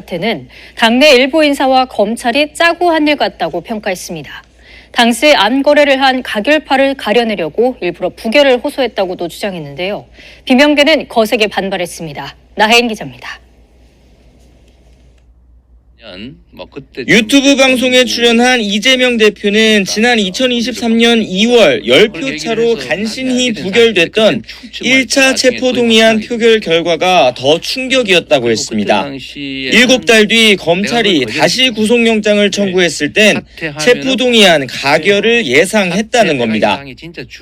는 당내 일부 인사와 검찰이 짜고 한 일 같다고 평가했습니다. 당시 안거래를 한 가결파를 가려내려고 일부러 부결을 호소했다고도 주장했는데요. 비명계는 거세게 반발했습니다. 나혜인 기자입니다. 유튜브 방송에 출연한 이재명 대표는 지난 2023년 2월 10표 차로 간신히 부결됐던 1차 체포동의안 표결 결과가 더 충격이었다고 했습니다. 7달 뒤 검찰이 다시 구속영장을 청구했을 땐 체포동의안 가결을 예상했다는 겁니다.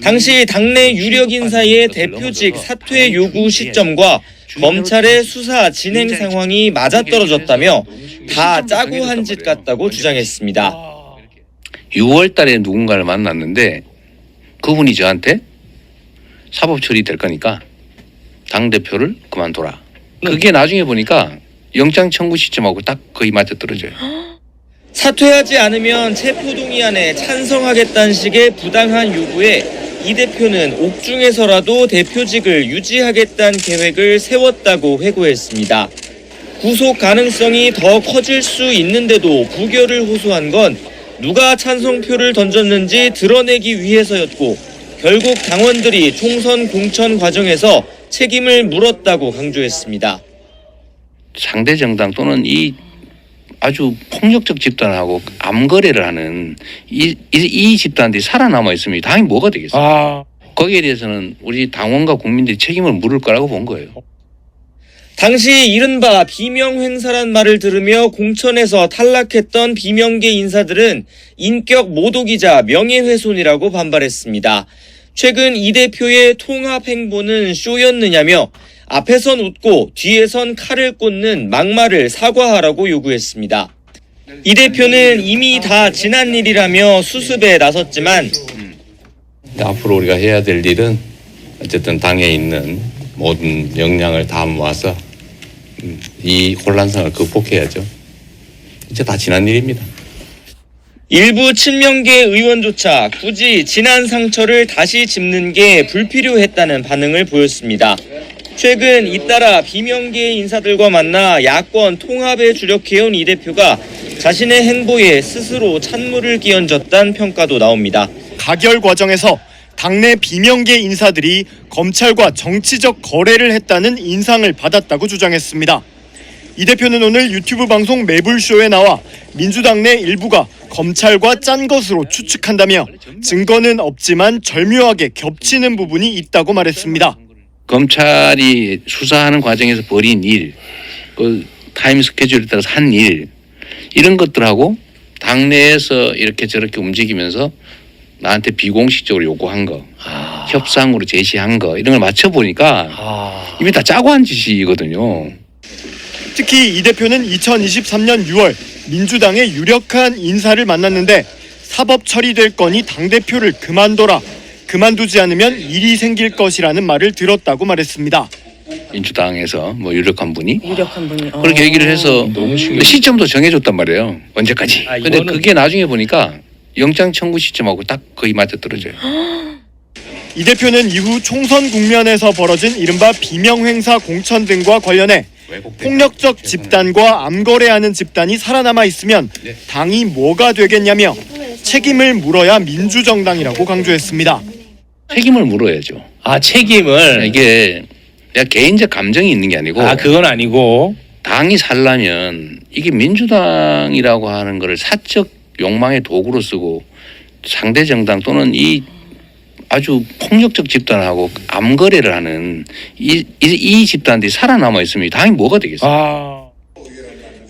당시 당내 유력 인사의 대표직 사퇴 요구 시점과 검찰의 수사 진행 상황이 맞아떨어졌다며 다 짜고 한 짓 같다고 주장했습니다. 6월 달에 누군가를 만났는데 그분이 저한테 사법 처리될 거니까 당대표를 그만둬라. 그게 나중에 보니까 영장 청구 시점하고 딱 거의 맞아떨어져요. 사퇴하지 않으면 체포동의안에 찬성하겠다는 식의 부당한 요구에 이 대표는 옥중에서라도 대표직을 유지하겠다는 계획을 세웠다고 회고했습니다. 구속 가능성이 더 커질 수 있는데도 부결을 호소한 건 누가 찬성표를 던졌는지 드러내기 위해서였고 결국 당원들이 총선 공천 과정에서 책임을 물었다고 강조했습니다. 상대 정당 또는 이 아주 폭력적 집단하고 암거래를 하는 이 집단들이 살아남아 있으면 당이 뭐가 되겠어요? 거기에 대해서는 우리 당원과 국민들이 책임을 물을 거라고 본 거예요. 당시 이른바 비명행사란 말을 들으며 공천에서 탈락했던 비명계 인사들은 인격 모독이자 명예훼손이라고 반발했습니다. 최근 이 대표의 통합 행보는 쇼였느냐며 앞에선 웃고 뒤에선 칼을 꽂는 막말을 사과하라고 요구했습니다. 이 대표는 이미 다 지난 일이라며 수습에 나섰지만 앞으로 우리가 해야 될 일은 어쨌든 당에 있는 모든 역량을 다 모아서 이 혼란상을 극복해야죠. 이제 다 지난 일입니다. 일부 친명계 의원조차 굳이 지난 상처를 다시 짚는 게 불필요했다는 반응을 보였습니다. 최근 잇따라 비명계 인사들과 만나 야권 통합에 주력해온 이 대표가 자신의 행보에 스스로 찬물을 끼얹었다는 평가도 나옵니다. 가결 과정에서 당내 비명계 인사들이 검찰과 정치적 거래를 했다는 인상을 받았다고 주장했습니다. 이 대표는 오늘 유튜브 방송 매불쇼에 나와 민주당 내 일부가 검찰과 짠 것으로 추측한다며 증거는 없지만 절묘하게 겹치는 부분이 있다고 말했습니다. 검찰이 수사하는 과정에서 벌인 일, 그 타임 스케줄에 따라서 한 일, 이런 것들하고 당내에서 이렇게 저렇게 움직이면서 나한테 비공식적으로 요구한 거, 협상으로 제시한 거 이런 걸 맞춰보니까 이미 다 짜고 한 짓이거든요. 특히 이 대표는 2023년 6월 민주당의 유력한 인사를 만났는데 사법 처리될 거니 당대표를 그만둬라. 그만두지 않으면 일이 생길 것이라는 말을 들었다고 말했습니다. 민주당에서 뭐 유력한 분이 그렇게 얘기를 해서 시점도 정해줬단 말이에요. 언제까지. 근데 그게 나중에 보니까 영장 청구 시점하고 딱 거의 맞아떨어져요. 이 대표는 이후 총선 국면에서 벌어진 이른바 비명행사 공천 등과 관련해 폭력적 집단과 암거래하는 집단이 살아남아 있으면 당이 뭐가 되겠냐며 책임을 물어야 민주정당이라고 강조했습니다. 책임을 물어야죠. 책임을. 이게 내가 개인적 감정이 있는 게 아니고. 그건 아니고. 당이 살려면 이게 민주당이라고 하는 거를 사적 욕망의 도구로 쓰고 상대 정당 또는 이 아주 폭력적 집단하고 암거래를 하는 이 집단들이 살아남아 있으면 당이 뭐가 되겠어요?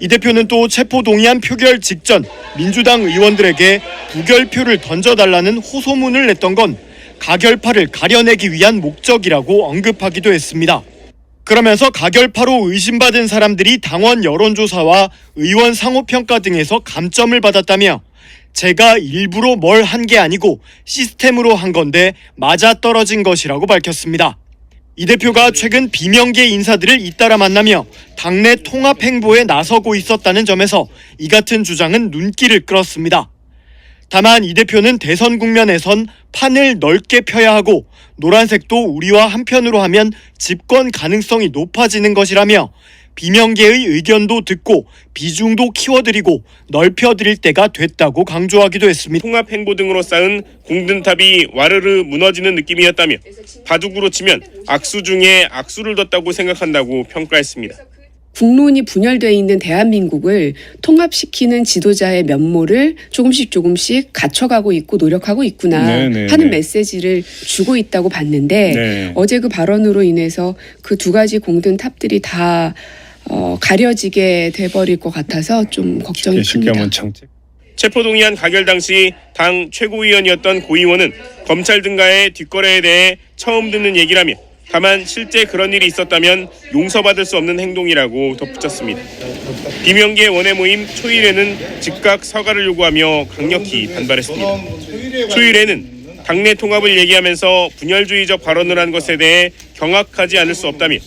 이 대표는 또 체포동의안 표결 직전 민주당 의원들에게 부결표를 던져달라는 호소문을 냈던 건 가결파를 가려내기 위한 목적이라고 언급하기도 했습니다. 그러면서 가결파로 의심받은 사람들이 당원 여론조사와 의원 상호평가 등에서 감점을 받았다며 제가 일부러 뭘 한 게 아니고 시스템으로 한 건데 맞아떨어진 것이라고 밝혔습니다. 이 대표가 최근 비명계 인사들을 잇따라 만나며 당내 통합 행보에 나서고 있었다는 점에서 이 같은 주장은 눈길을 끌었습니다. 다만 이 대표는 대선 국면에선 판을 넓게 펴야 하고 노란색도 우리와 한편으로 하면 집권 가능성이 높아지는 것이라며 비명계의 의견도 듣고 비중도 키워드리고 넓혀드릴 때가 됐다고 강조하기도 했습니다. 통합 행보 등으로 쌓은 공든탑이 와르르 무너지는 느낌이었다며 바둑으로 치면 악수 중에 악수를 뒀다고 생각한다고 평가했습니다. 국론이 분열되어 있는 대한민국을 통합시키는 지도자의 면모를 조금씩 갖춰가고 있고 노력하고 있구나 하는 메시지를 주고 있다고 봤는데 어제 그 발언으로 인해서 그 두 가지 공든 탑들이 다 가려지게 돼버릴 것 같아서 좀 걱정이 큽니다. 체포동의안 가결 당시 당 최고위원이었던 고 의원은 검찰 등과의 뒷거래에 대해 처음 듣는 얘기라며 다만 실제 그런 일이 있었다면 용서받을 수 없는 행동이라고 덧붙였습니다. 비명계 원외 모임 초일에는 즉각 사과를 요구하며 강력히 반발했습니다. 초일에는 당내 통합을 얘기하면서 분열주의적 발언을 한 것에 대해 경악하지 않을 수 없다며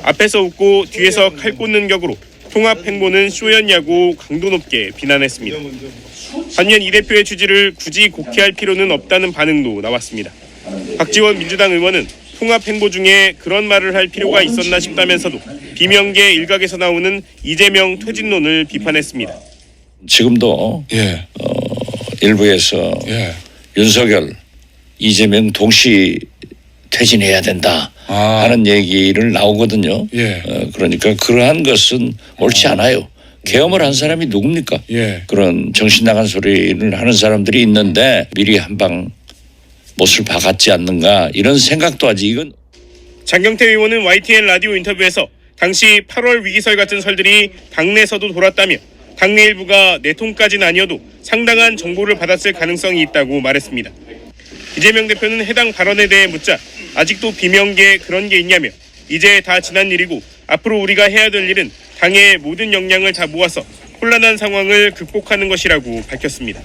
앞에서 웃고 뒤에서 칼 꽂는 격으로 통합 행보는 쇼였냐고 강도 높게 비난했습니다. 반면 이 대표의 취지를 굳이 곡해할 필요는 없다는 반응도 나왔습니다. 박지원 민주당 의원은 통합 행보 중에 그런 말을 할 필요가 있었나 싶다면서도 비명계 일각에서 나오는 이재명 퇴진론을 비판했습니다. 지금도 일부에서 윤석열, 이재명 동시 퇴진해야 된다 하는 얘기를 나오거든요. 그러니까 그러한 것은 옳지 않아요. 계엄을 한 사람이 누굽니까? 그런 정신 나간 소리를 하는 사람들이 있는데 미리 한방 못을 박았지 않는가 이런 생각도 하지. 이건 장경태 의원은 YTN 라디오 인터뷰에서 당시 8월 위기설 같은 설들이 당내에서도 돌았다며 당내 일부가 내통까지는 아니어도 상당한 정보를 받았을 가능성이 있다고 말했습니다. 이재명 대표는 해당 발언에 대해 묻자 아직도 비명계에 그런 게 있냐며 이제 다 지난 일이고 앞으로 우리가 해야 될 일은 당의 모든 역량을 다 모아서 혼란한 상황을 극복하는 것이라고 밝혔습니다.